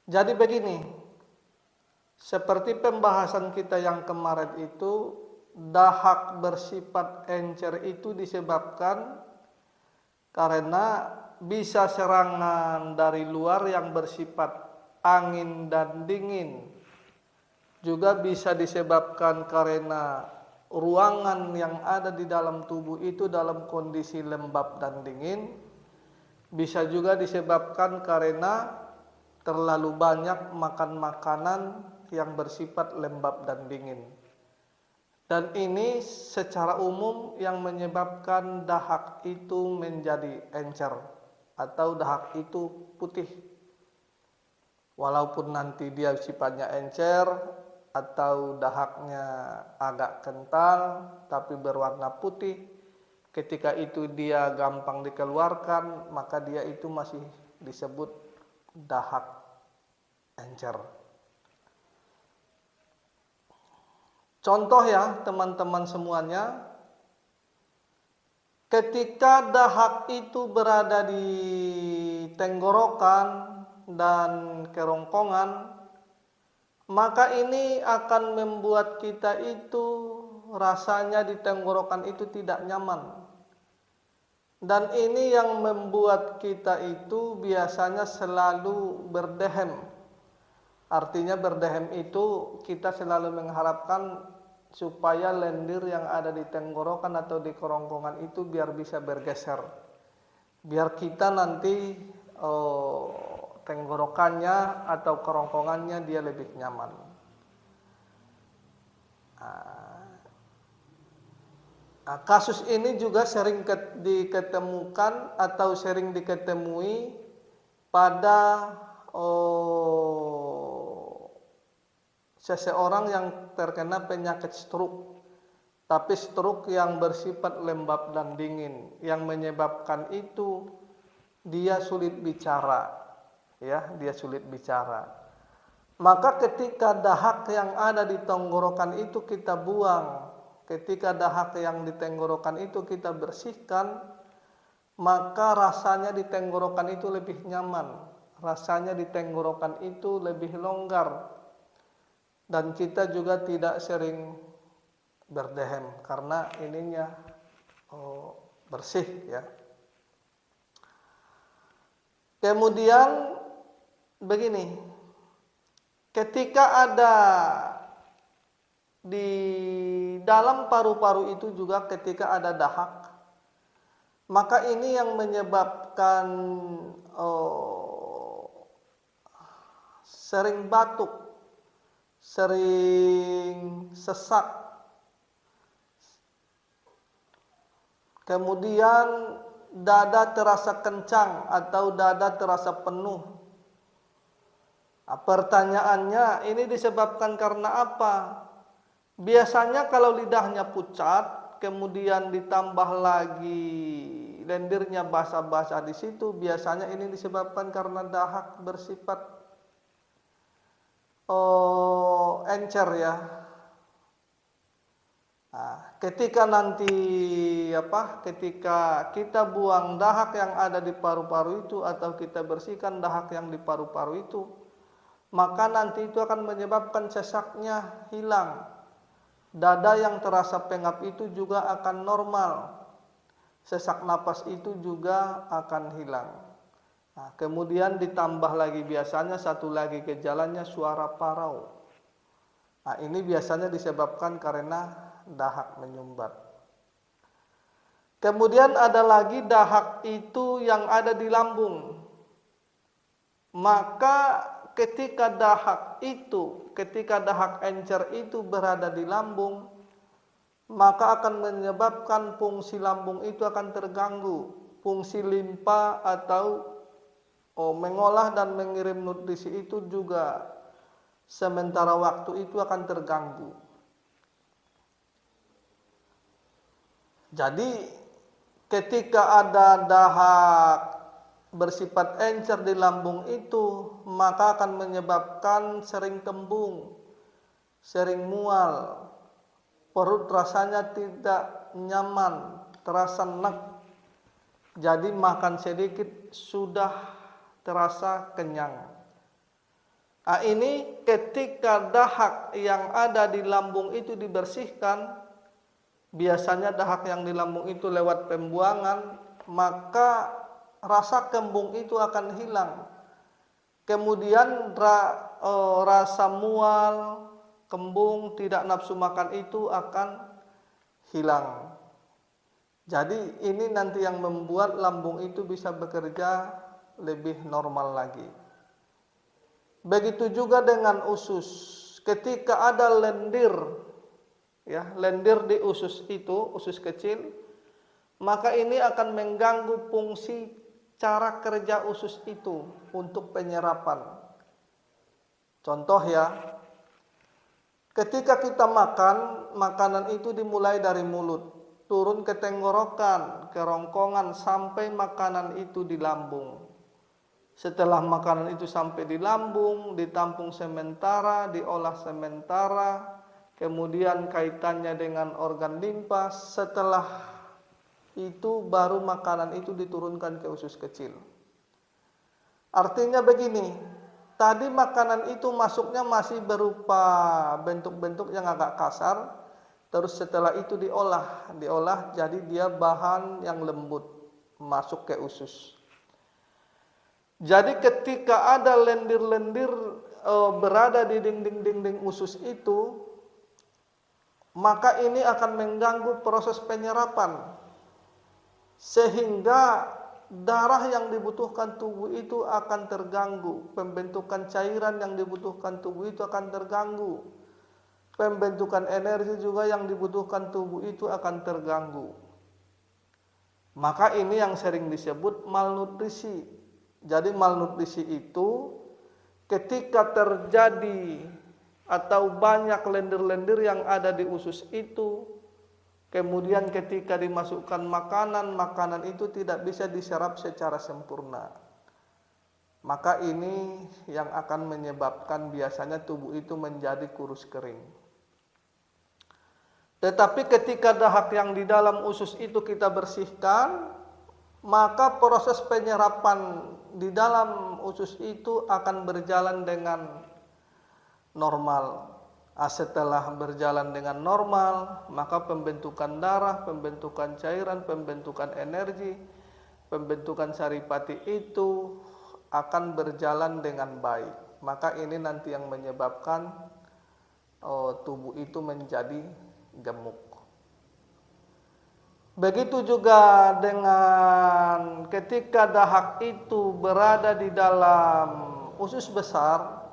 Jadi begini, seperti pembahasan kita yang kemarin itu, dahak bersifat encer itu disebabkan karena bisa serangan dari luar yang bersifat angin dan dingin. Juga bisa disebabkan karena ruangan yang ada di dalam tubuh itu dalam kondisi lembab dan dingin. Bisa juga disebabkan karena terlalu banyak makan makanan yang bersifat lembab dan dingin. Dan ini secara umum yang menyebabkan dahak itu menjadi encer atau dahak itu putih. Walaupun nanti dia sifatnya encer atau dahaknya agak kental tapi berwarna putih, ketika itu dia gampang dikeluarkan, maka dia itu masih disebut dahak encer. Contoh ya teman-teman semuanya, ketika dahak itu berada di tenggorokan dan kerongkongan, maka ini akan membuat kita itu rasanya di tenggorokan itu tidak nyaman. Dan ini yang membuat kita itu biasanya selalu berdehem. Artinya berdehem itu kita selalu mengharapkan supaya lendir yang ada di tenggorokan atau di kerongkongan itu biar bisa bergeser. Biar kita nanti tenggorokannya atau kerongkongannya dia lebih nyaman. Kasus ini juga sering diketemukan atau sering diketemui pada seseorang yang terkena penyakit stroke, tapi stroke yang bersifat lembab dan dingin, yang menyebabkan itu dia sulit bicara, ya, dia sulit bicara. Maka ketika dahak yang ada di tenggorokan itu kita buang, ketika dahak yang di tenggorokan itu kita bersihkan, maka rasanya di tenggorokan itu lebih nyaman, rasanya di tenggorokan itu lebih longgar, dan kita juga tidak sering berdehem karena ininya bersih ya. Kemudian begini, ketika ada di dalam paru-paru itu juga ketika ada dahak, maka ini yang menyebabkan sering batuk, sering sesak, kemudian dada terasa kencang atau dada terasa penuh. Pertanyaannya, ini disebabkan karena apa? Biasanya kalau lidahnya pucat, kemudian ditambah lagi lendirnya basah-basah di situ, biasanya ini disebabkan karena dahak bersifat encer ya. Ketika nanti ketika kita buang dahak yang ada di paru-paru itu atau kita bersihkan dahak yang di paru-paru itu, maka nanti itu akan menyebabkan sesaknya hilang. Dada yang terasa pengap itu juga akan normal. Sesak napas itu juga akan hilang. Kemudian ditambah lagi biasanya satu lagi gejalanya suara parau. Ini biasanya disebabkan karena dahak menyumbat. Kemudian ada lagi dahak itu yang ada di lambung. Maka ketika dahak encer itu berada di lambung, maka akan menyebabkan fungsi lambung itu akan terganggu. Fungsi limpa atau mengolah dan mengirim nutrisi itu juga sementara waktu itu akan terganggu. Jadi ketika ada dahak bersifat encer di lambung itu, maka akan menyebabkan sering kembung, sering mual, perut rasanya tidak nyaman, terasa enak. Jadi makan sedikit sudah terasa kenyang. Nah, ini ketika dahak yang ada di lambung itu dibersihkan, biasanya dahak yang di lambung itu lewat pembuangan, maka rasa kembung itu akan hilang. Kemudian rasa mual, kembung, tidak nafsu makan itu akan hilang. Jadi ini nanti yang membuat lambung itu bisa bekerja lebih normal lagi. Begitu juga dengan usus. Ketika ada lendir, ya, lendir di usus itu, usus kecil, maka ini akan mengganggu fungsi cara kerja usus itu untuk penyerapan. Contoh ya, ketika kita makan, makanan itu dimulai dari mulut, turun ke tenggorokan, kerongkongan, sampai makanan itu di lambung. Setelah makanan itu sampai di lambung, ditampung sementara, diolah sementara, kemudian kaitannya dengan organ limpa, setelah itu baru makanan itu diturunkan ke usus kecil. Artinya begini, tadi makanan itu masuknya masih berupa bentuk-bentuk yang agak kasar, terus setelah itu diolah jadi dia bahan yang lembut masuk ke usus. Jadi ketika ada lendir-lendir berada di dinding-dinding usus itu, maka ini akan mengganggu proses penyerapan, sehingga darah yang dibutuhkan tubuh itu akan terganggu, pembentukan cairan yang dibutuhkan tubuh itu akan terganggu, pembentukan energi juga yang dibutuhkan tubuh itu akan terganggu. Maka ini yang sering disebut malnutrisi. Jadi malnutrisi itu ketika terjadi atau banyak lendir-lendir yang ada di usus itu, kemudian ketika dimasukkan makanan itu tidak bisa diserap secara sempurna. Maka ini yang akan menyebabkan biasanya tubuh itu menjadi kurus kering. Tetapi ketika dahak yang di dalam usus itu kita bersihkan, maka proses penyerapan di dalam usus itu akan berjalan dengan normal. Setelah berjalan dengan normal, maka pembentukan darah, pembentukan cairan, pembentukan energi, pembentukan saripati itu akan berjalan dengan baik. Maka ini nanti yang menyebabkan tubuh itu menjadi gemuk. Begitu juga dengan ketika dahak itu berada di dalam usus besar,